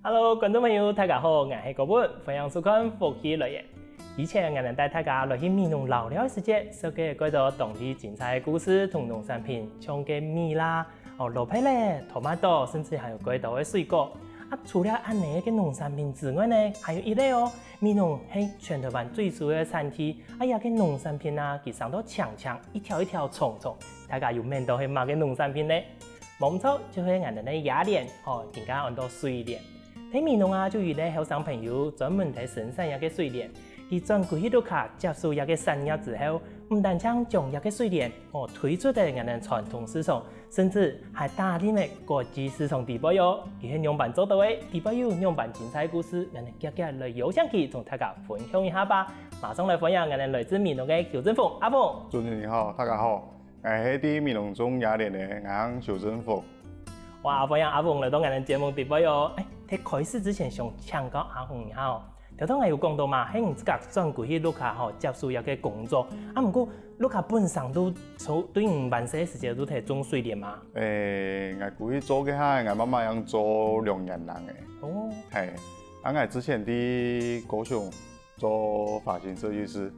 Hello， 观众朋友，大家好，我是高本，欢迎收看福气乐园。以前我们带大家来去闽南老了的世界，所给介绍当地精彩的故事同农产品，像个米啦、萝卜嘞、토마토，甚至还有几道的水果。除了安尼嘅农产品之外呢，还有一类闽南是全台湾最主要的产地。呀，嘅农产品啊，佢上到长长，一条一条重重，大家有免到係乜嘅农產品呢？冇錯，就係我哋嘅雅蓮，更加按到水蓮。喺闽南啊，就有啲後生朋友專門喺生產一個水蓮，佢轉過去到卡接受一個產業之後，唔單將一個水蓮推出喺我哋傳統市場，甚至係打入嚟國際市場地位佢係樣板做到嘅，地位有樣板精彩故事，我哋今日嚟有請佢同大家分享一下吧。馬上嚟分享我哋來自闽南嘅邱振峰阿峰。主持人你好，大家好，我係啲闽南種雅蓮嘅我邱振峰。哇，歡迎阿峰嚟到我哋節目地位喺開始之前想請教阿峰一下頭先我有講到嘛，喺我自家轉過去錄下接受一個工作，不過錄下本身都對唔辦事時間都係種水蓮嘛。我過去做嘅下，我媽媽樣做2年人嘅。係，我之前啲高雄做髮型設計師，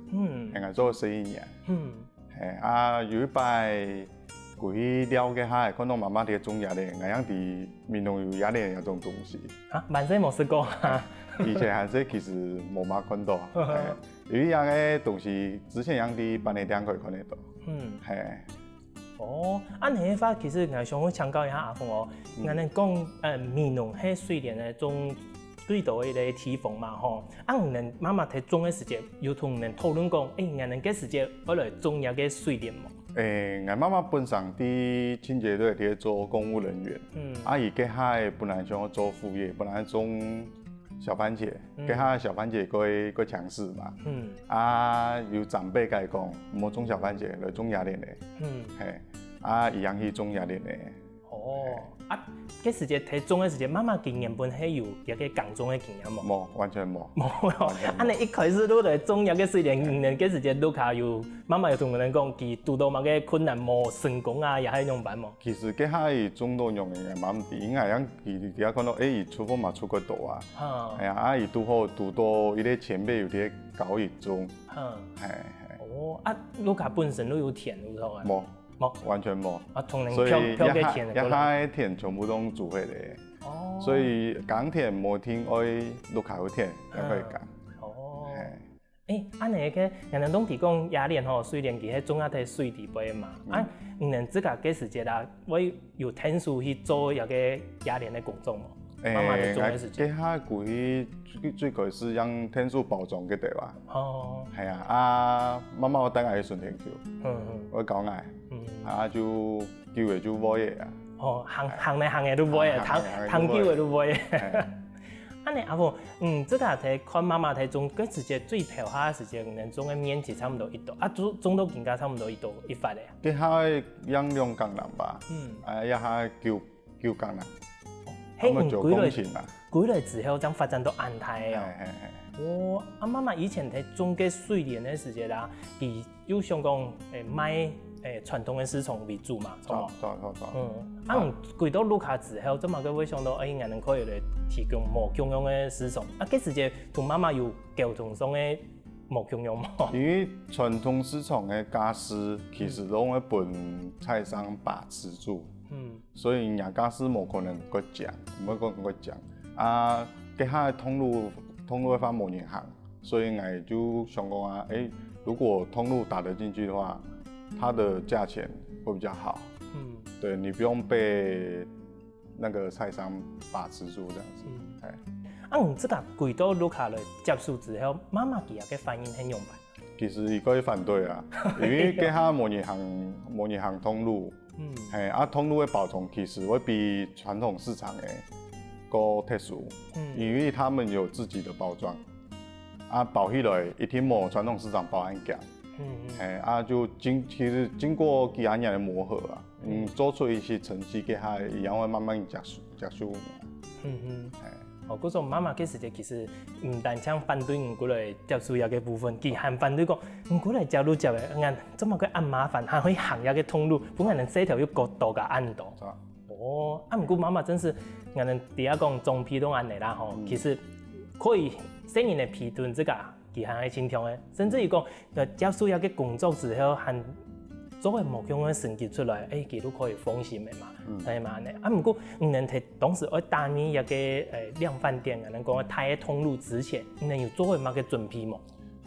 我做11年。有一擺過去了解下，看到媽媽哋種雅蓮，我樣啲闽南有雅蓮嗰種東西。辦事冇試過。以前還是其實冇乜看到，有一樣嘅東西，之前樣啲便利店可以看得到。你發其實我想請教一下阿峰我哋講闽南係水蓮嘅種最多嘅地方嘛我哋媽媽喺種嘅時間，有同人討論講，我哋嘅時間我來種一個水蓮嘛。我媽媽本身啲清潔隊喺做公務人員，而家喺本來想做副業，本來種小番茄，家下小番茄佢強勢嘛，有長輩佢講唔好種小番茄，來種雅蓮嘅，一樣去種雅蓮嘅。嗰時間喺種嘅時間，媽媽經驗本係有一個耕種嘅經驗冇？冇，完全冇。你一開始都嚟種一個水蓮，嗰時間都卡有媽媽有同人講，佢遇到乜嘅困難冇成功啊，也係樣辦冇？其實家下伊種到用嘅蠻唔掂，因為樣佢哋看到伊出貨嘛出過多啊，係啊，伊拄好拄到伊啲前輩有啲教伊種，你家本身都有田有冇啊？冇。完全冇，所以一下田全部都煮回嚟，所以耕田冇田愛錄下個田才可以耕。安尼嘅人哋當地講雅蓮水蓮佢係種喺水地杯嘛，人自家嘅時間啦，我有天數去做一個雅蓮嘅工作冇？媽媽哋種嘅時間。家下佢最開始讓天數包裝嘅地方。係啊，媽媽我等下去順田橋，我講嗌。就叫嘅就買嘢行嚟行嘅都買嘢，行叫嘅都買嘢。你阿峰，這個睇看媽媽睇種嗰時間最頭下嘅時間，能種嘅面積差唔多1度，種到更加差唔多1度1塊咧。佢下養兩工人吧，一下叫工人，咁啊做工錢啦。舉嚟之後，將發展到安泰啊！媽媽以前喺種嘅水蓮嘅時間啦，佢有想講賣傳統嘅市場為主嘛，錯冇？舉到路卡之後，咁啊佢會想到，我哋可以嚟提供無共用嘅市場。嗰時間同媽媽有溝通上嘅無共用冇？因為傳統市場嘅家私其實都會本菜商把持住，所以人家私冇可能佢講，冇可能佢講。佢下通路會發冇人行，所以我就想講如果通路打得進去的話，它的價錢會比較好。對，你不用被那個菜商把持住，這樣子。這個幾多路卡來接受之後，媽媽佢嘅反應係樣辦？其實伊可以反對啊，因為佢下冇人行通路，通路嘅包裝其實會比傳統市場嘅個特殊，因為他們有自己的包裝，包起來一定冇傳統市場包安強，就其實經過幾年的磨合啊，做出一些成績給他，一樣會慢慢結束。嗰種媽媽嘅時間其實唔單止反對唔過來接受一個部分，佢還反對講唔過來接路接嘅，按怎麼佢按麻煩，還會行一個通路，本來能這條要過多個按到。唔過媽媽真是我们第一讲种皮都安尼啦吼，其实可以适应的皮墩这个其他的情况的，甚至于讲，只需要去工作之后，含做个目标的成绩出来，其实可以放心的嘛，係嘛安尼。不过唔能提当时我担任一个量贩店啊，能讲开通路之前，你能有做过乜嘅准备冇？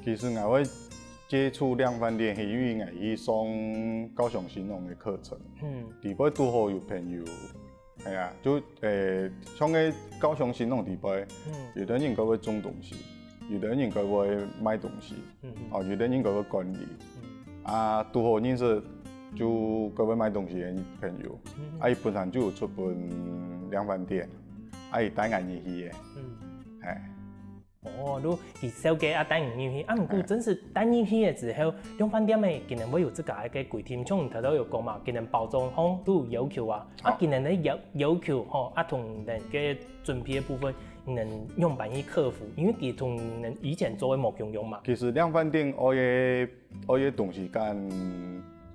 其实我会接触量贩店，是因为我去上高雄新农的课程，底部拄好有朋友，系啊，就像个高雄新农底部，有的人佢会种东西，有的人佢会卖东西，有的人佢会管理。拄好认识就各位买东西的朋友，伊本身就有出本量贩店，伊带俺入去的，你去小家带入去，不过真是带入去的之后，量贩店的今年会有这个柜厅，像头都有讲嘛，今年包装方都有要求啊，今年的要求吼，同人嘅准备的部分。能用办去克服，因为佢同人以前做的冇共用嘛。其实量贩店我嘅东西跟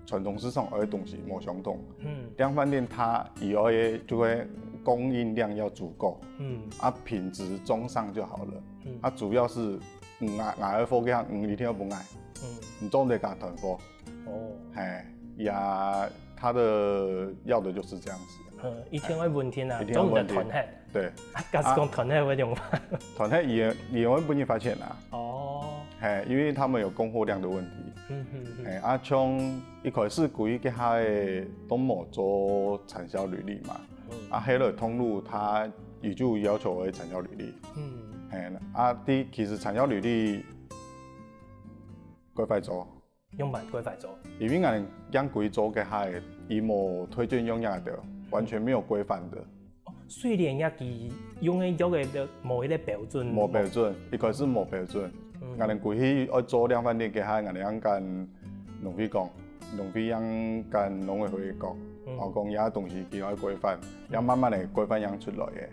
传统市场的东西冇相同。量贩店它以后嘅就会供应量要足够，品质中上就好了。主要是捱貨嘅你一定要不捱，你總得給他團貨。他的要的就是這樣子。以前我問天啊，總唔得團客。對。假使講團客會用法。團客也會不易發現啦。因為他們有供貨量的問題。像一開始佢嘅係都冇做產銷履歷嘛。黑了通路它也就要求為產銷履歷。其實產銷履歷規範做。用辦規範做。因為我哋養貴做嘅係伊冇推薦用樣的，完全沒有規範的。雖然一佢用嘅藥嘅冇迄個標準。冇標準，一開始冇標準。我哋過去要做量販店嘅係我哋養跟農會講，農會養跟農委會講，講有東西叫佢規範，要慢慢嚟規範養出來嘅。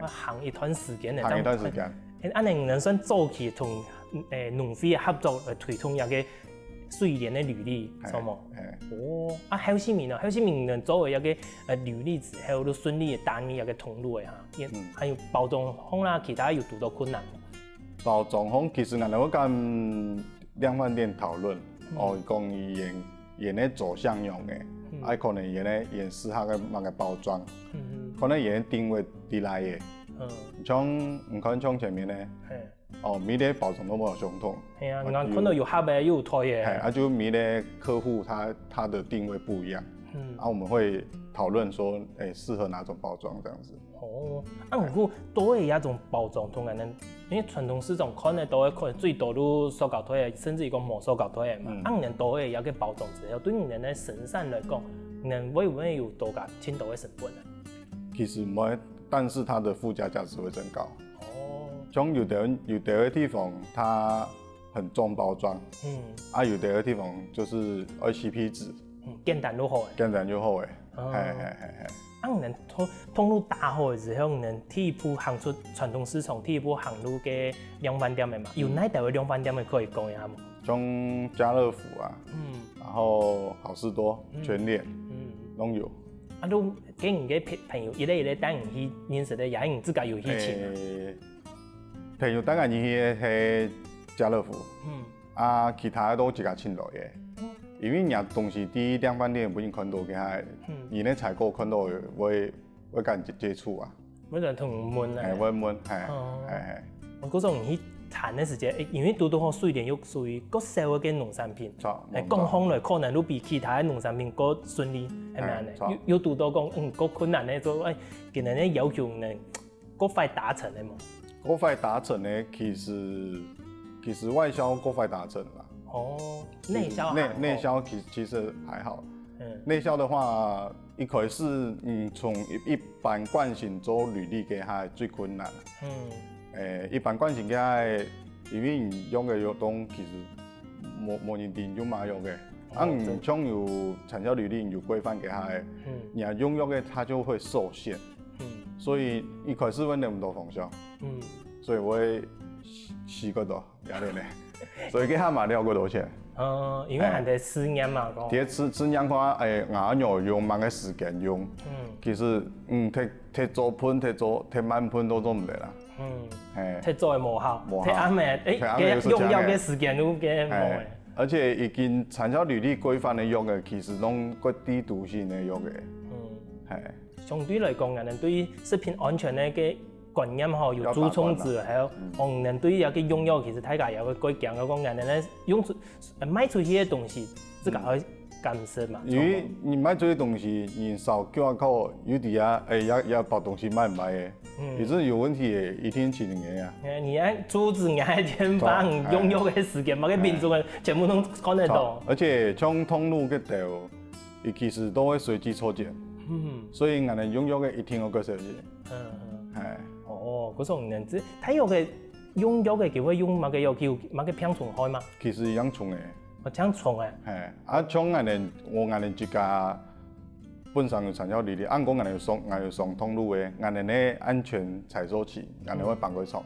行一段時間嚟。行一段時間。安尼能算早期同農會合作來推動一個水蓮的履歷，錯冇？後些年啊，後些年能做為一個履歷之後，都順利嘅單面一個通路嘅嚇。還有包裝方啦，其他有遇到困難冇？包裝方其實我哋會跟量販店討論，講伊嘅走向用嘅，可能伊咧適合嘅某個包裝，可能伊定位啲來嘅。像唔看像前面咧，每個包裝都冇相同。係啊，我看到有合嘅，又有推嘅。就每個客戶他的定位不一樣。我們會討論說，適合哪種包裝這樣子。不過多嘅一種包裝同人哋，因為傳統市場可能多嘅可能最多都塑膠推嘅，甚至於講冇塑膠推嘅嘛。人多嘅一個包裝之後，對人哋生產來講，人會唔會有多加輕多嘅成本啊？其實唔會。但是它的附加價值會增高。像有的地方它很重包裝，有的地方就是CP值，簡單就好嘅。簡單就好嘅，我們通路打好嘅時候，我們第一步行出傳統市場，第一步行入嘅量販店嘅嘛。有哪一個量販店嘅可以講一下冇？像家樂福啊，然後好市多、全聯，都有。都給人嘅朋友一類帶人去認識的，也人自家有去請。朋友帶人去係家樂福，其他都自家請來嘅。因為人東西啲量販店不用看到嘅係，而咧採購看到會跟人接觸啊。會就同問啊。會問係。我嗰種去談嘅時間，因為多好水蓮又屬於國小嘅農產品，講方來可能都比其他嘅農產品更順利，係咪啊？有多到講更困難咧，做今日咧要求能更快達成嘅冇？更快達成咧，其實外銷更快達成啦。內銷其實還好。內銷的話，一開始你從一般慣性做履歷嘅係最困難。一般慣性嘅，因為你用嘅藥東其實冇人定就買用嘅。你像有產銷履歷有規範嘅係，你用藥嘅它就會受限。所以一開始揾唔到方向。所以我會試過到有啲咧。所以佢下嘛了過多錢。因為係啲試驗嘛，講。啲試驗看硬要用某個時間用，其實踢做盤、踢慢盤都唔得啦。踢做係無效，踢啱嘅，用藥嘅時間都嘅冇。而且已經產銷履歷規範嘅藥嘅，其實攏個低毒性嘅藥嘅。相對來講，人哋對食品安全咧嘅觀念吼有注重之，還有人對有個用藥其實大家有個規矩嘅講，人哋咧用出賣出去嘅東西，自家會監視嘛。因為你賣出去東西，人掃 QR code，有啲啊，也把東西賣唔賣嘅，其實有問題嘅，一天請人啊。你喺阻止人喺天幫用藥嘅時間，把個民眾嘅全部都看得到。而且像通路嘅度，伊其實都會隨機抽檢。所以人哋用藥嘅一定要個小心。嗰種人知睇藥嘅用藥嘅，佢會用乜嘅藥叫乜嘅片蟲開嘛？其實一樣蟲嘅。這樣蟲嘅。像人哋我一家本身有產銷履歷，按講人哋上通路嘅，人哋咧安全採收期，人哋會放佢床。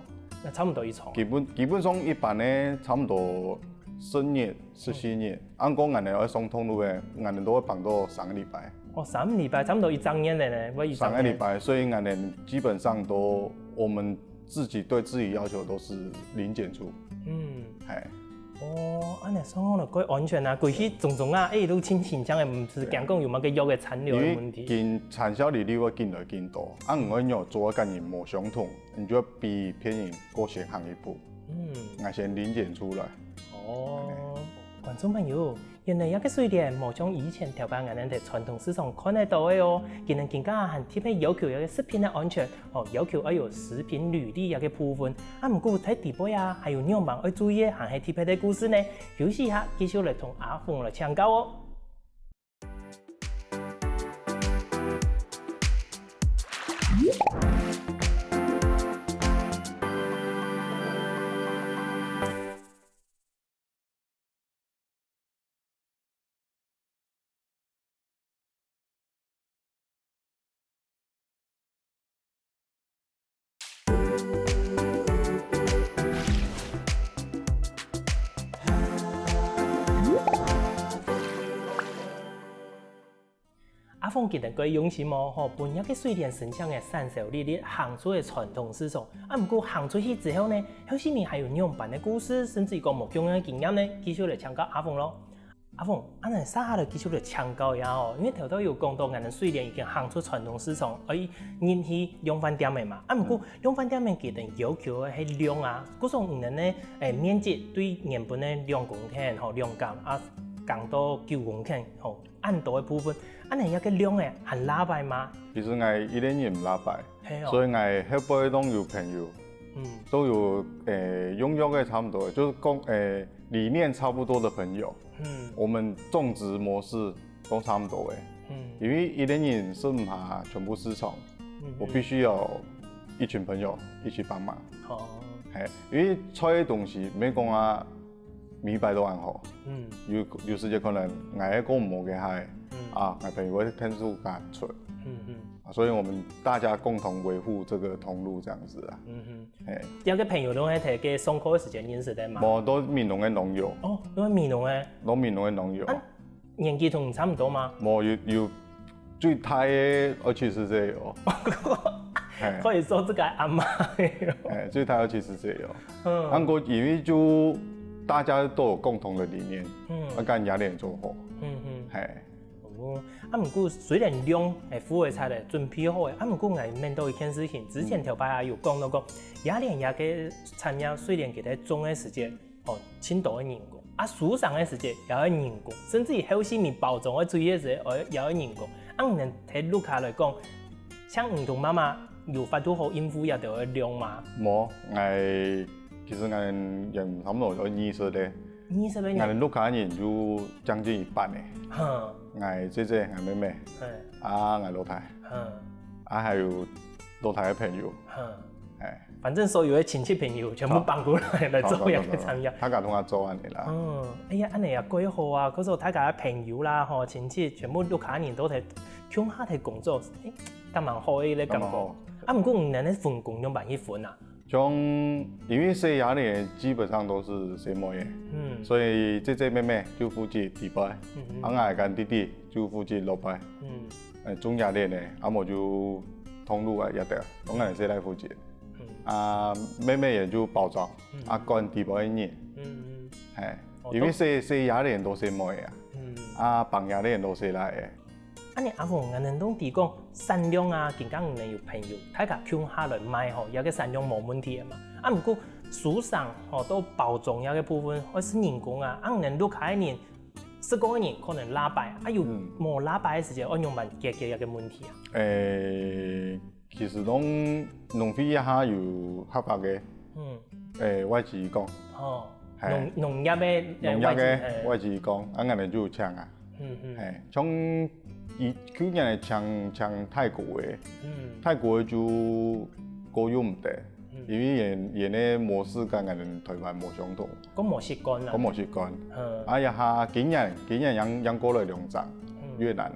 差唔多一床。基本上一般咧差唔多10日、14日，按講人哋要上通路嘅，人哋都會放到3個禮拜。3個禮拜，差不多1整年咧，我1整年。3個禮拜，所以我哋基本上都，我們自己對自己要求都是零檢出。安尼所講就歸安全啊，歸去種啊，都清清淨嘅，唔是講講有乜個藥嘅殘留嘅問題。因為產銷履歷會進來進多，按我樣做嘅跟人冇相同，你就要比別人過先行一步。我先零檢出來。觀眾朋友，原來一個水田冇像以前條班人哋傳統市場看得到嘅哦，佢哋更加係特別要求有個食品嘅安全，要求要有食品履歷有個部分。唔過睇地位啊，還有樣板要注意，還係特別嘅故事呢。休息一下，繼續嚟同阿峰嚟請教哦。阿峰記得佢用心哦，本一個水田生產嘅產銷履歷行出嘅傳統市場，唔過行出去之後呢，後面還有樣板嘅故事，甚至一個木匠嘅經驗呢，繼續嚟請教阿峰咯。阿峰，安尼啥嚟繼續嚟請教呀？因為頭頭有講到，我哋水田已經行出傳統市場，而引起量販店嘅嘛。唔過量販店嘅佢哋要求係量啊，嗰種唔能咧面積對原本嘅2公頃吼量減啊，降到9公頃吼，按度嘅部分。安尼一個量誒，很拉白嗎？其實我一點也唔拉白，所以我後背都有朋友，都有用藥嘅差唔多，就是講理念差不多的朋友，我們種植模式都差唔多誒，因為一點也是唔下全部市場，我必須要一群朋友一起幫忙，因為採嘅東西沒講啊明白都還好，有時間可能我一個冇嘅係。我朋友會天數趕出，所以我們大家共同維護這個通路這樣子啊。有個朋友都係睇嘅上課嘅時間認識的嘛？冇，都閩農嘅農友。都係閩農嘅。都閩農嘅農友。年紀同差唔多嗎？冇，有最大嘅20歲哦。可以說這個阿媽。最大20歲哦。不過因為就大家都有共同的理念，跟雅典做好。唔過雖然量係副嘅菜嚟準備好嘅，唔過我面對一件事情，之前條牌有講到過，雅典也嘅產業雖然佢哋種嘅時間青島嘅人工，樹上嘅時間也要人工，甚至後面包裝嘅注意嘅時候也要人工。按人睇路卡嚟講，像唔同媽媽有法度好應付也條嘅量嘛？冇，其實我人差唔多有20咧。我哋路卡人就將近1半嘅。我姐姐、我妹妹，我老太，還有老太嘅朋友，反正所有嘅親戚朋友全部幫過來做一個參與。大家同我做安尼啦。哎呀，安尼也幾好啊！嗰時候大家嘅朋友啦、親戚全部路卡人都係鄉下嘅工作，咁蠻好嘅咧感覺。唔過唔能咧分工樣辦去分啊。像因为洗牙的基本上都是洗毛的，所以姐妹妹就负责底摆，俺爱跟弟弟就负责落摆，中牙链的，阿么就通路啊也得，拢俺谁来负责，妹妹也就包装，跟底摆捏，因为洗牙的都洗毛的绑牙的都洗来的。你阿凤，俺们拢提讲产量啊，更加唔能有朋友，大家抢下来卖吼，也个产量冇问题的嘛。不过市场吼都包装也个部分，或是人工啊，俺们录开年，10个人可能拉白，有冇拉白的时间，按用慢解决一个问题啊。其实农会一下有合法嘅，外籍工。农业嘅外籍工，俺们就有抢啊。像去年抢泰国的，泰国的就够用唔得，因为人的模式跟俺们台湾冇相同。咁冇习惯啦。咁冇习惯。一下今年养过来2张越南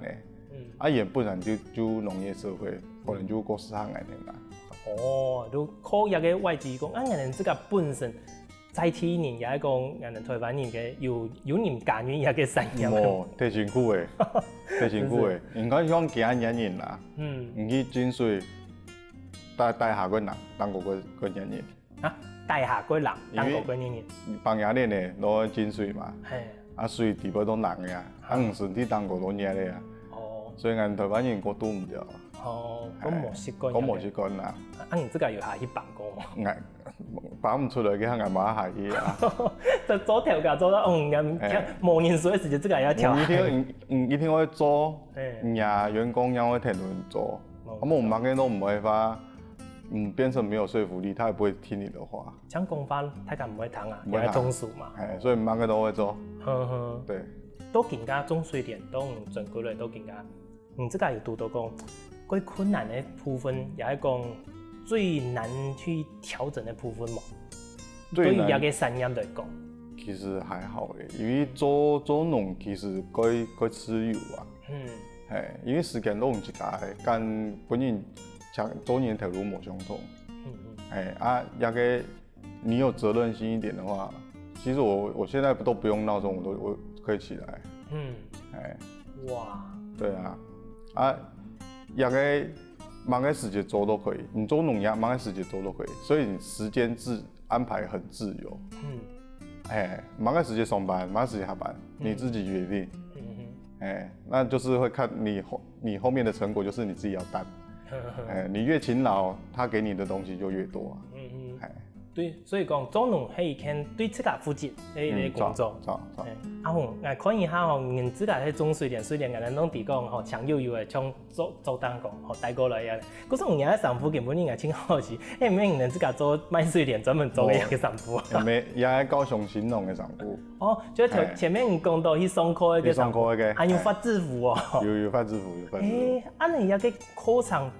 的，也本身就农业社会，可能就过市场来的啦。都靠一个外籍工，俺们这个本身。在体人也讲，人台湾人嘅有人甘愿也嘅产业。太辛苦诶，太辛苦诶。应该讲其他人啦，唔去浸水，带下个人当过个人。带下个人当过个人。绑牙链诶，攞浸水嘛。水地边都难呀，唔身体当过多年咧啊。所以俺台湾人过都唔着。咁冇习惯。咁冇习惯啦。你自家有下去绑过吗？绑唔出来嘅，俺妈下去啊。就做调教做到冇人数嘅时间，自家要调。一天会做，员工要会听人做，我们忙嘅都唔会发，变成没有说服力，他也不会听你的话。讲公法，大家唔会听啊，也系中暑嘛。所以忙嘅都会做。对。都更加中水点，都整过来都更加。自家有读到讲，最困难的部分，也系讲。最难去调整的部分嘛，对于一个产业来讲，其实还好诶，因为做农其实该持有啊，因为时间都唔一家，跟本人做人条路冇相同，一个你有责任心一点的话，其实我现在都不用闹钟，我可以起来，哇，对啊，一个。忙嘅时间做都可以，你做农业忙嘅时间做都可以，所以你时间安排很自由。忙嘅时间上班，忙嘅时间下班，你自己决定。那就是会看你后面的成果，就是你自己要担。你越勤劳，他给你的东西就越多。对，所以讲做农系肯对自家负责的工作。阿凤，看一下吼，人自家喺种水田，人拢提讲吼，强悠悠的从做单讲吼带过来呀。可是我人家sản婦根本应该挺好奇，唔免人自家做卖水田，专门做嘅一个sản婦。也係高雄新農嘅sản婦。就前面你講到去上課嘅上課嘅，還有發制服哦。有發制服，你一個課程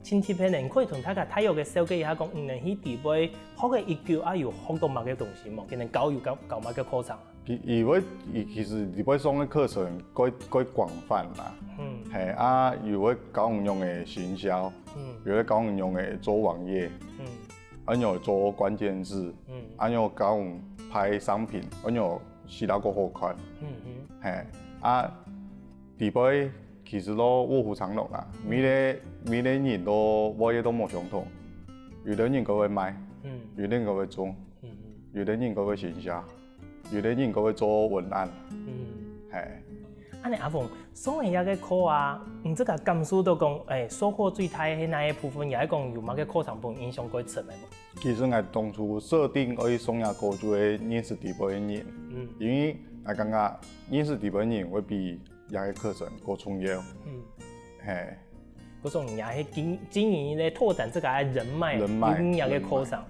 親貼片人可以同大家睇下嘅小記一下講，能去地位學嘅一叫有學到乜嘅東西冇，佢能教乜嘅課程。其實地位上嘅課程該廣泛啦。有會教人用嘅行銷，有會教人用嘅做網頁，有做關鍵字，有教人拍商品，有寫到個好看。地位其實都臥虎藏龍啦，每個人都我也都冇相同，有的人佢會賣，有的人佢會做，有的人佢會行銷，有的人佢會做文案。阿鳳，上一個課啊，這個感受都講，收穫最大嘅那一部分，也係講有乜嘅課程本影響佢出嚟冇？其實我當初設定可以上一課就係認識地位嘅人，因為我感覺認識地位嘅人會比一個課程更重要。嗰種也係經營咧拓展這個人脈，一個課程，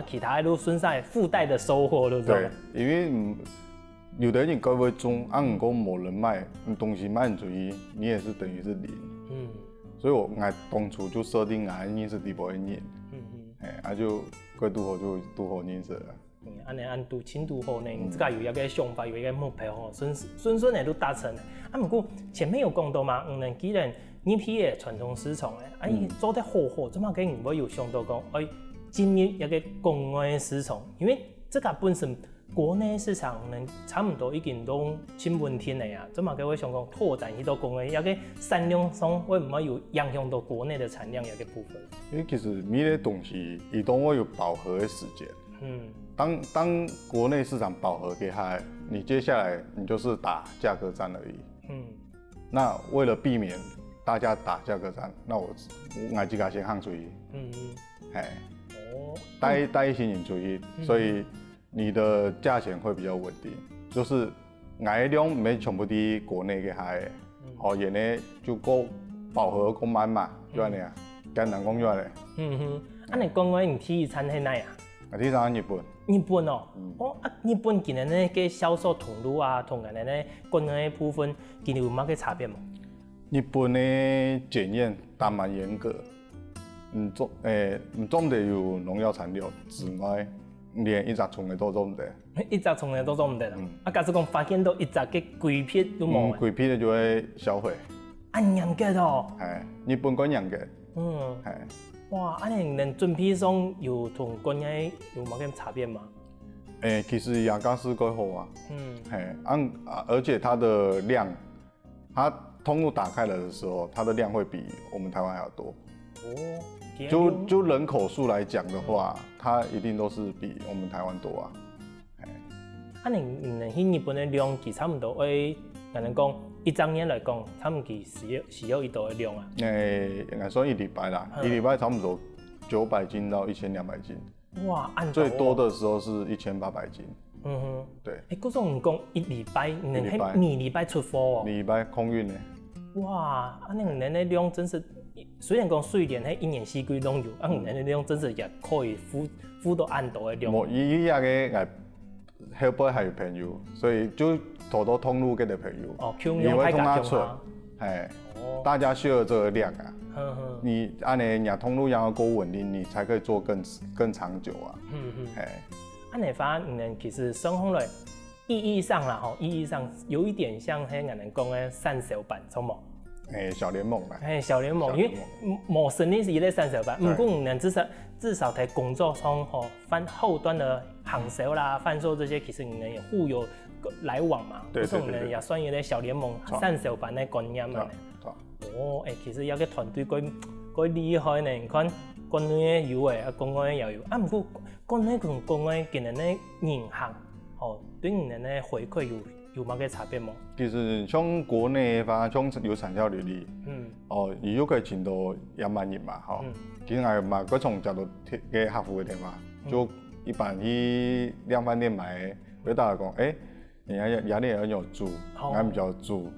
其他都順勢附帶的收穫，對不對？對，因為有的人佢會做，如果冇人脈，東西賣唔出去，你也是等於是零。所以我當初就設定認識地位嘅人，就佢拄好就拄好認識啦。按讀清讀後呢，自家有一個想法，有一個目標吼，順的都達成。不過前面有講到嘛，既然呢批嘅傳統市場做得好，怎麼嘅唔會有想到講，进入一个国外市场，因为这个本身国内市场能差不多已经都真稳定了呀。怎么个会想讲拓展去到国外，一个产量上会唔会有影响到国内的产量一个部分？因为其实每个东西它都会有饱和的时间。当国内市场饱和给它，你接下来你就是打价格战而已。那为了避免大家打价格战，那我自己先放出去。带新人出去，所以你的价钱会比较稳定。就是我的量唔係全部伫國內嘅下嘅，然後就夠飽和夠滿嘛，就安尼啊，簡單講就安尼。你國外你第一餐喺哪啊？我第一餐喺日本。日本哦，日本今年咧嘅銷售通路啊，同人哋咧國外部分，今年有乜嘅差別冇？日本嘅檢驗還蠻嚴格，唔總得有農藥殘留之外，連一隻蟲嘅都做唔得。一隻蟲嘅都做唔得啦。假使講發現到一隻嘅龜片都冇。龜片就會銷毀。嚴格哦。日本更嚴格。哇，你準備上有同國外有乜嘅差別嗎？其實雅加斯夠好啊。而且它的量，它通路打開了的時候，它的量會比我們台灣還要多。就人口數來講的話，它一定都是比我們台灣多啊。你去日本的量，其實差唔多會，人講一整年來講，差唔多需要一多的量啊。應該算一禮拜啦，一禮拜差不多900斤到1200斤。哇，最多的時候是1800斤。對。嗰種唔講一禮拜，你係每禮拜出貨哦。每禮拜空運呢。哇，你的量真是。雖然講水電係一年四季都有，你的量真是也可以付到按度的量。伊個個後輩還有朋友，所以就好多通路給的朋友，你會通他出，大家 share 這個量啊。你按你通路要夠穩定，你才可以做更長久啊。按你發現其實生活來意義上啦，意義上有一點像係人講的三小版，錯冇？小聯盟啦，小聯盟，因為冇生意是一個三小版，不過你能至少在工作上後端的行銷啦、販售這些，其實你能也互有來往嘛，所以你能也算一個小聯盟、三小版的觀念嘛。其實有個團隊幾厲害呢，你看國內有誒，國外也有，不過國內同國外今年的銀行，對你們的回饋有乜嘅差別冇？其實像國內嘅話，像有產銷履歷，伊有個程度也蠻嚴嘛，其實我嘛嗰從角度嘅客戶嘅電話，就一般去量販店買，會大家講，人家壓力很有煮，俺比較煮，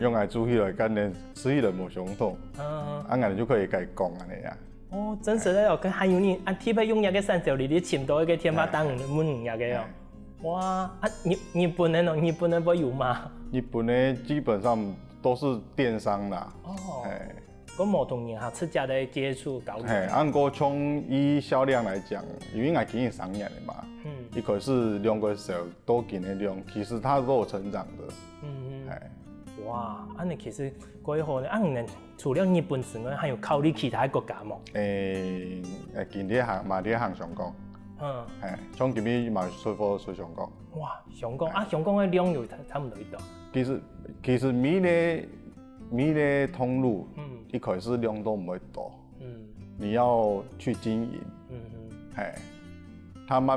用來煮起來，跟人吃起來冇相同，俺就可以改講安尼啊。真實咧，跟還有你特別用一個三角履歷簽到一個天花板門一個哦。哇，日本人不有嗎？日本呢基本上都是電商啦。我冇同銀行直接的接觸交流。按過從以銷量來講，因為我經營3年了嘛，一可是2個月都經營量，其實它都有成長的。哇，你其實幾好呢？你除了日本之外，還有考慮其他國家冇？近啲行香港。像今日嘛出貨去香港。哇，香港香港嘅量有差唔多幾多？其實每個通路，一開始量都唔會多。你要去經營，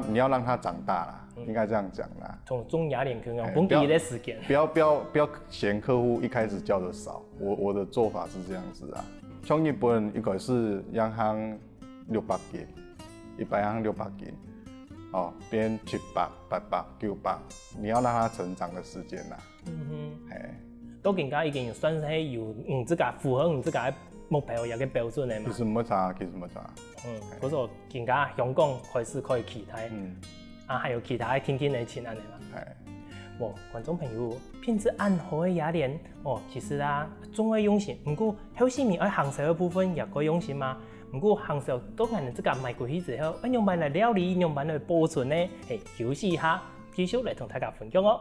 你要讓它長大啦，應該這樣講啦。從中雅典可能本地的時間。不要嫌客戶一開始叫的少，我的做法是這樣子啊。像日本一開始央行600件。100樣600斤，變700、800、900，你要讓它成長的時間啦。都更加已經算係有自己符合自己目標一個標準嘅嘛。其實冇差。嗰個更加香港開始可以期待，還有其他天天嚟請安尼嘛。觀眾朋友，品質安好嘅雅典，其實總會用心，不過後市面喺行銷嘅部分也可以用心嘛。不過行銷當然自己賣過去之後，用辦來料理，用辦來保存呢？休息一下，繼續來同大家分享哦。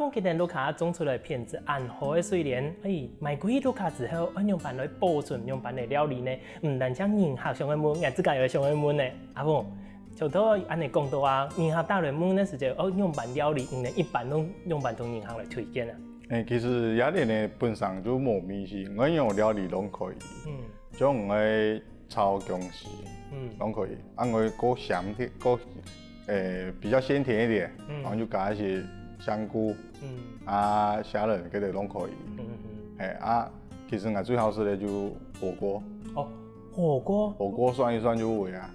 凤今年卢卡种出来片子暗好的水莲，卖几卢卡之后，用办来保存，用办来料理呢？唔但将迎合上的门，俺自家有上的门呢。阿凤，就都安尼讲到啊，迎合大类门那时就用办料理，一般拢用办从迎合来推荐啊。其实雅典呢本身就无秘辛，我用料理拢可以。像我的炒姜丝，拢可以。我过咸啲，过比较鲜甜一点，然后就加一些香菇，虾仁嗰啲拢可以。其实我最好吃的就火锅。哦，火锅。火锅涮一涮就会啊。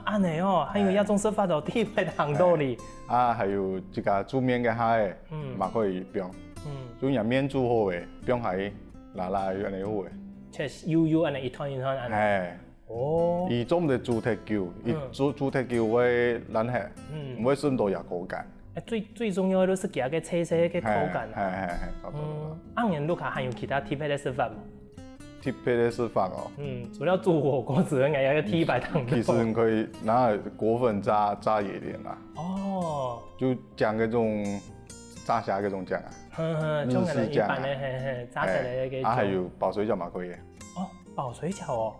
安尼哦，还有一种说法就地在行道里。还有这个煮面嘅虾嘅，嘛可以用。就让面煮好嘅，用下辣辣安尼好嘅。即油安尼一团一团安尼。哦。伊做唔得猪蹄球，伊猪蹄球会烂下，唔会渗到入口感。最重要的都是加个脆脆嘅口感。差不多。按卢卡还有其他特别的吃法吗？特别的吃法哦。除了煮火锅之外，还要剔白糖。其实你可以拿果粉炸野莲啦。哦。就酱嗰种炸虾嗰种酱啊。日式酱啊。炸起来嘅。还有爆水饺嘛可以。哦，爆水饺哦。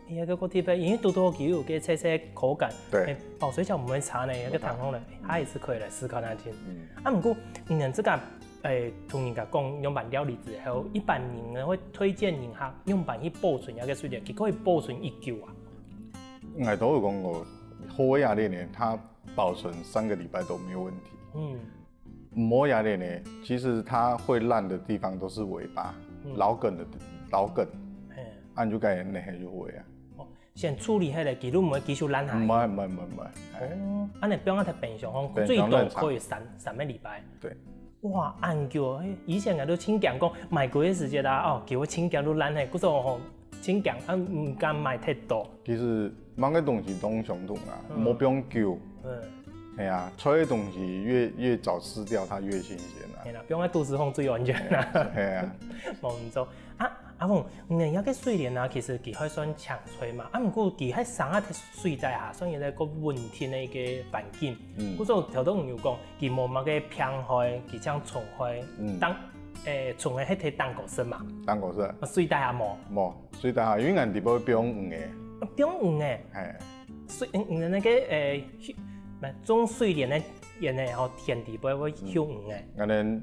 伊个特别，因为多多给有个脆脆口感。对。爆水饺唔会差呢，有个糖红呢，它也是可以来思考那天。不过你这个。同人家讲用办料理之后，一般人会推荐人客用办去保存一个水莲，佢可以保存1久啊。我都有讲过，好的雅典呢，它保存3个礼拜都没有问题。唔好雅典呢，其实它会烂的地方都是尾巴、老梗，按就该那些就会啊。先处理迄个，记录唔会继续烂下。唔係。安尼变我睇冰箱放，最多可以3个礼拜。对。哇，按叫以前我都请讲讲买贵的时间啦，叫我请讲都烂嘿，嗰种吼请讲唔敢买太多。其实每个东西都相同啊，冇不用久。系啊，脆的东西越早吃掉，它越新鲜啊。系啦，不用喺都市风最安全啦。系啊，冇唔做阿凤，一个水莲啊，其实佢可以算强吹嘛，不过佢喺生啊水在下，算一个温天的一个环境。嗰种头都唔要讲，佢冇乜嘅偏開，佢將純開當純嘅係睇當果色嘛。當果色。水底下冇。冇，水底下因為人哋不用黃嘅。不用黃嘅。係。水那個種水蓮咧，然後田地不會向黃嘅。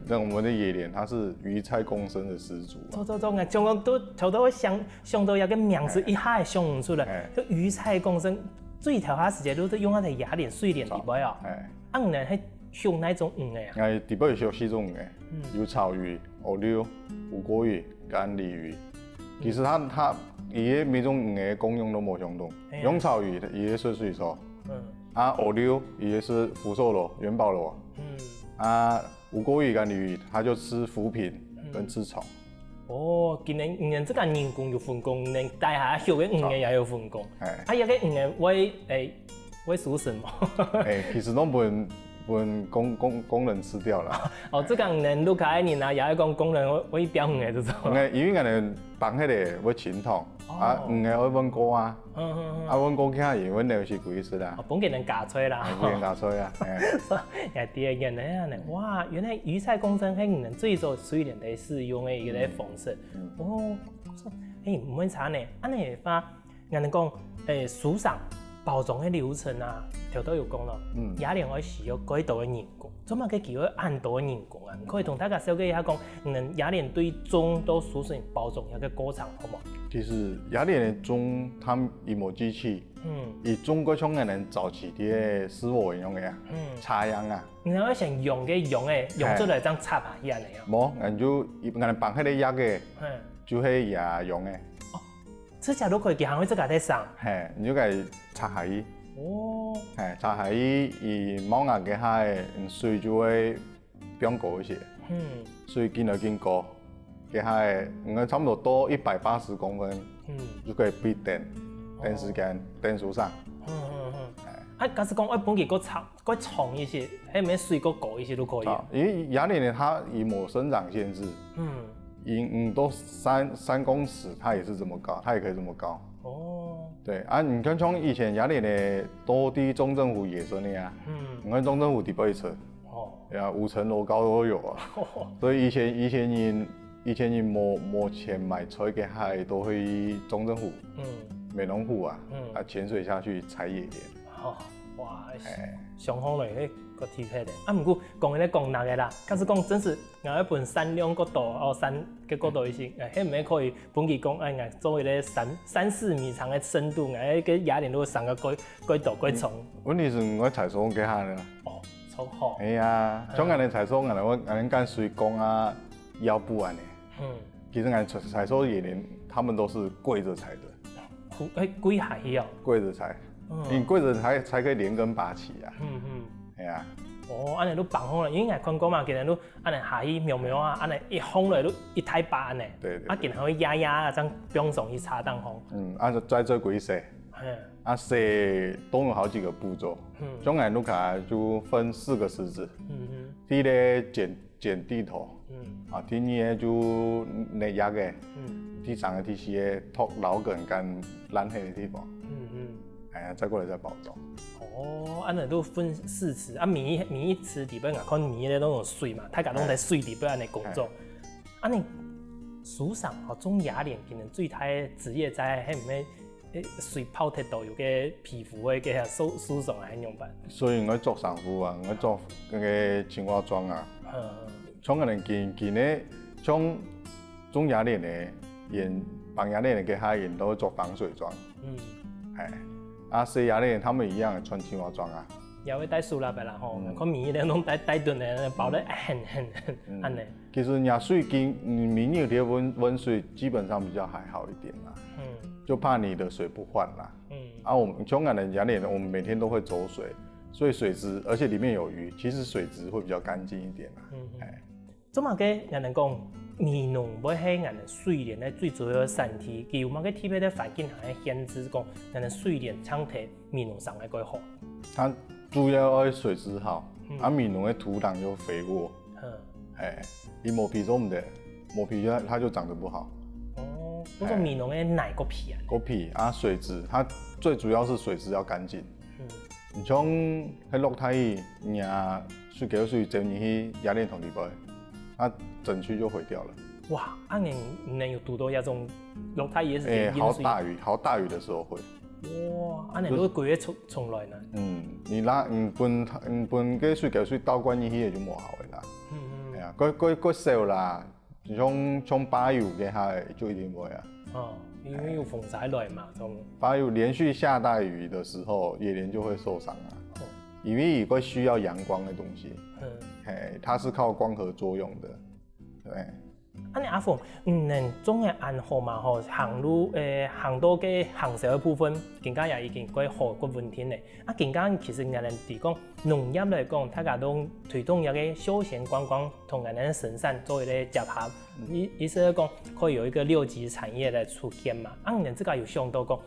那我们的野莲，它是鱼菜共生的始祖。走啊！像我都头都会想到一个名字一下想唔出来，就鱼菜共生。最头下时间都是用嗰啲雅莲水莲地位哦。黄呢係用哪種黃嘅啊？地位係4種嘅，有草魚、烏溜、吳郭魚、甘鯉魚。其實它伊每種黃嘅功用都冇相同。用草魚伊係是水草，烏溜伊是福壽螺、元寶螺，吳郭魚、甘鯉魚它就吃浮萍跟吃草。哦，今年这个人工有分工，连大下學嘅黃嘅也有分工。有個黃嘅會屬什麼？其實都本工人吃掉了。這個人都可以拿，也係講工人會標黃嘅這種。因為人綁起嚟會清湯，黃嘅會溫鍋啊，溫鍋起下嘢溫料是貴啲啦。本給人加吹啦。給人加吹啊。也第二個呢，哇，原來魚菜共生係人最早水蓮嚟使用嘅一個方式。唔會差呢，安尼話人哋講樹上。包裝嘅流程啊，條都有講咯。雅蓮可以使用幾多嘅人工，做乜嘅機會按多嘅人工啊？可以同大家小解一下講，雅蓮對種都屬成包裝一個過程，好冇？其實雅蓮嘅種，它一模機器，以中國鄉嘅人早期啲師傅用嘅啊，插秧啊。然後成用用出嚟將插下嘢嚟啊。冇，人就人綁起啲葉嘅，就係也用嘅。這隻都可以給行會這個在上。你就該插下伊。哦。插下伊，伊冇牙嘅下，水就會變高一些。水見到見高，嘅下，差唔多多180公分，就可以備電時間，電樹上。假使講我本期個長一些，係咪水個高一些都可以？因為雅蓮呢，它以冇生長限制。都3公尺，它也是這麼高，它也可以這麼高。哦，對啊，你看從以前雅蓮的多地中政府野生的呀，你看中政府地不會扯，哦，呀，5层楼高都有啊。所以以前人没钱买菜给海，都去中正湖、美浓湖啊，潜水下去采野莲。哦，哇，上好嘞，个体魄的。啊，不过讲咧讲那个啦，假使讲真是我一本山量角度山嘅角度是，迄唔可以本期讲我做为咧3-4米长的深度，我个雅典都上个几度几重。问题是我采收给下啦。哦，超好。哎呀，像我哋采收，我干水工啊、腰部啊呢。其实俺采收野莲，他们都是跪着采的。跪下去哦。跪着采，你跪着才可以连根拔起啊。哎呀。哦，安尼都绑好了，因为看过嘛，今日都安尼下去苗苗啊，安尼一烘了都一太拔安尼。对。啊，今日会压啊，这样不用送去茶档烘。在这鬼洗。洗都有好几个步骤。像俺都就分4个式子。第一个剪地头。第二个就内压嘅。第3个第4个脱老梗跟烂黑的地方。再过来再包装。哦，安尼都分4次，每一次底边看米咧都有水嘛，大家拢在水底边安尼工作。安尼树上种雅莲，可能最大职业在迄唔咩水泡铁度有个皮肤的个树上来用办。所以我做sản婦啊，我做嗰個青蛙裝啊。像個人見咧，像種雅蓮嘅人，綁雅蓮嘅佢人都做防水裝。洗雅蓮他們一樣穿青蛙裝啊。也會帶塑料白啦吼，看米咧攏帶頓咧，包得很安尼。其實壓水經米有啲溫水，基本上比較還好一點啦。就怕你的水不換啦。我們香港人雅蓮，我們每天都會走水，所以水質，而且裡面有魚，其實水質會比較乾淨一點啦。做乜嘅人哋講？米農要喺人哋水蓮咧最主要嘅產地，佢有乜嘅特別嘅環境下嘅限制講，人哋水蓮產地米農上嘅幾好？它主要要水質好，米農嘅土壤又肥沃，你磨皮都唔得，磨皮它就長得不好。哦，嗰個米農嘅奶個皮啊？個皮水質，它最主要是水質要乾淨。你像喺落太雨，水給水浸入去雅蓮塘裡邊。它整區就毀掉了。哇，你有讀到那種落太也是好大雨的時候會。哇，你都幾月重來呢？你搬個水給水倒灌入去就冇好嘅啦。係啊，佢少啦，像8月嘅下就一定會啊。因為有風災來嘛，8月連續下大雨的時候，野蓮就會受傷啊。因為佢需要陽光的東西。它是靠光合作用的，對。安尼阿鳳，種嘅安好嘛吼，行到嘅行銷嘅部分，更加也已經幾好個穩定咧。更加其實人哋講農業嚟講，大家都推動一個休閒觀光同人哋生產做一個結合，意思係講可以有一個6級產業來出現嘛。人自家有想到講。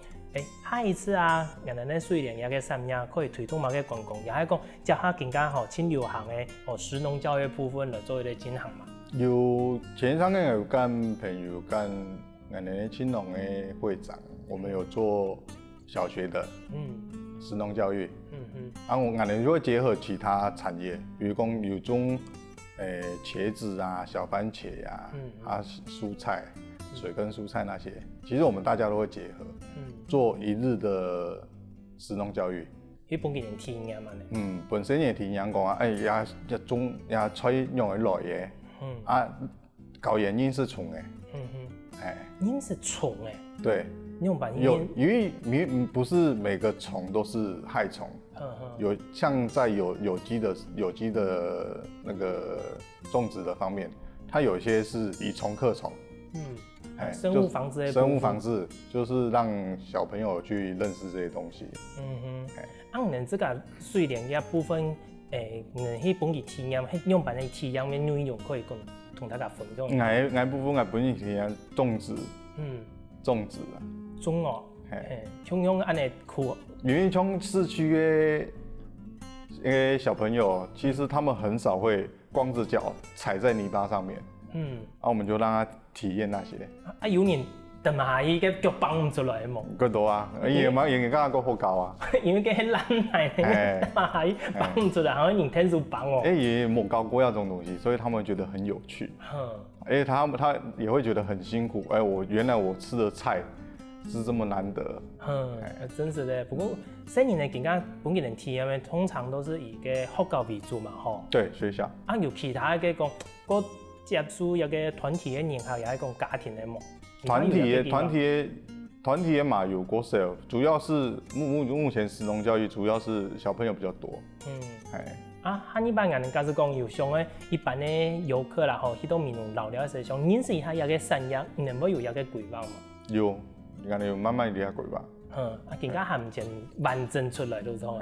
下一次啊，人哋咧水蓮也個產業可以推動某個觀光，也係講結合更加好，輕流行嘅食農教育部分嚟做一個進行嘛。有前3個有跟朋友跟人哋青農嘅會長，我們有做小學的食農教育。我哋就會結合其他產業，比如講有種茄子啊、小番茄呀、蔬菜。水跟蔬菜那些，其實我們大家都會結合，做1日的食農教育。佢本身體驗嘛咧。本身也體驗講啊，也菜用來嘅，搞鹽因是蟲嘅，鹽是蟲誒。對。用把因為不是每個蟲都是害蟲，有像在有機的那個種植的方面，它有些是以蟲克蟲。生物防治，生物防治就是讓小朋友去認識這些東西。你這個水蓮嘅部分，你本地體驗，用版嘅體驗嘅內容可以同大家分享。我部分我本地體驗種植，種植啊，種哦，像安尼酷。因為像市區嘅小朋友，其實他們很少會光着腳踩在泥巴上面。我們就讓他體驗那些。有人等下伊个脚放唔出来嘛。个多啊，伊嘛应该个好高啊。因为个懒奶奶，等下伊放唔出来，好像人天数放哦。也没搞过这种东西，所以他们觉得很有趣。他也会觉得很辛苦。原来我吃的菜是这么难得。真是的。不过新年的更加本年的体验通常都是以个学校为主嘛，吼。对，学校。有其他嘅讲，个接触有个团体嘅人校，也系讲家庭的嘛。团体的嘛有国小，主要是目前实农教育主要是小朋友比较多。一般人假如讲有上诶一般的游客啦吼，去到闽南老了时上，认识一下有个产业，你能有个规划吗？有，人家有慢慢了解规划。更加还唔前完整出来都是吼。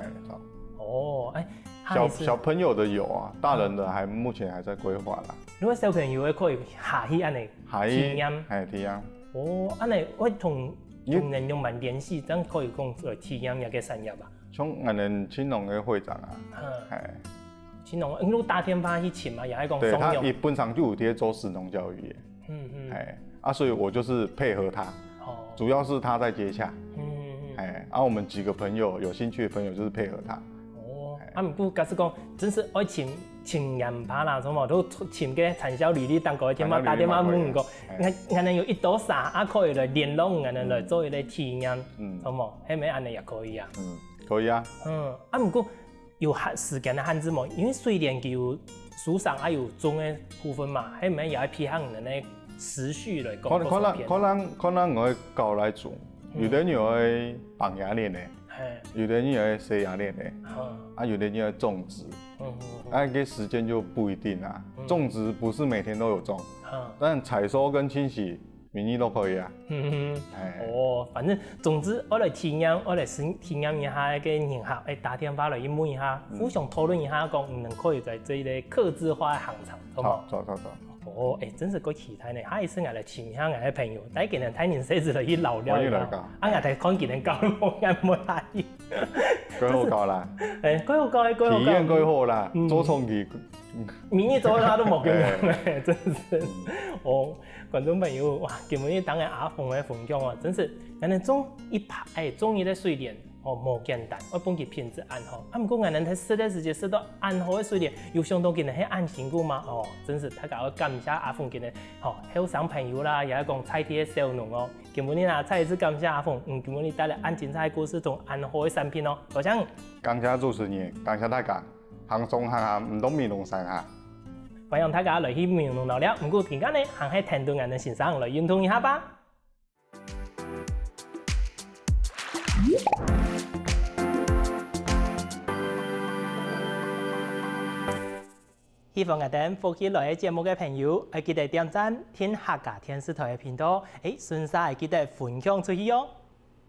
小朋友的有啊，大人的目前还在规划啦。如果小朋友的可以下去安尼体验，体验。安尼我同人用蛮联系，这样可以讲来体验一个产业吧。像俺们青农的会长啊，青农，如大天发去请嘛，也系讲对他一本上就有在做实农教育，所以我就是配合他，主要是他在接洽，我们几个朋友有兴趣的朋友就是配合他。不过假使讲真是爱请人拍啦，什么都请个产销履历，当个天妈打电话问个，俺能有一多啥，可以来联络，俺能来做一个体验，什么，系咪安尼也可以啊？可以啊。不过有时间的限制嘛，因为虽然有书上有种的部分嘛，系咪也要偏向人的时序来讲。可能我会搞来做，有的人会绑牙链的。有的人要塞牙链的，有的人要种植，个时间就不一定啦。种植不是每天都有种，但采收跟清洗，每日都可以啊。反正总之我来体验，我来体验一下个人校，打电话来问一下，互相讨论一下，讲能可以在这一个客制化的行场，好吗？走。真是够期待呢！下一次我来请下我的朋友，带给人睇年生子来去老了了，我睇看见人教我眼冇来。几好教啦！几好教，体验几好啦，做创意。明日做他都冇经验，真是。观众朋友，哇，今日当个阿峰的分享啊，真是，俺哋种一排，种一个水莲。冇简单，我本期品质安好。不过俺能在适当时间适到安好的水莲，有相当今日系安辛苦吗？真是太搞感谢阿峰今日，后生朋友啦，也系讲菜地的小农哦。今日啦，再一次感谢阿峰，今日带来安精彩的故事同安好的产品哦。多谢。感谢主持人，感谢大家，行中行下唔懂闽南山下。欢迎大家来去闽南老了，不过今日呢，还系听到俺的欣赏来认同一下吧。希望我哋福起來嘅節目嘅朋友，記得點讚天客家電視台嘅頻道，順勢記得分享出去哦。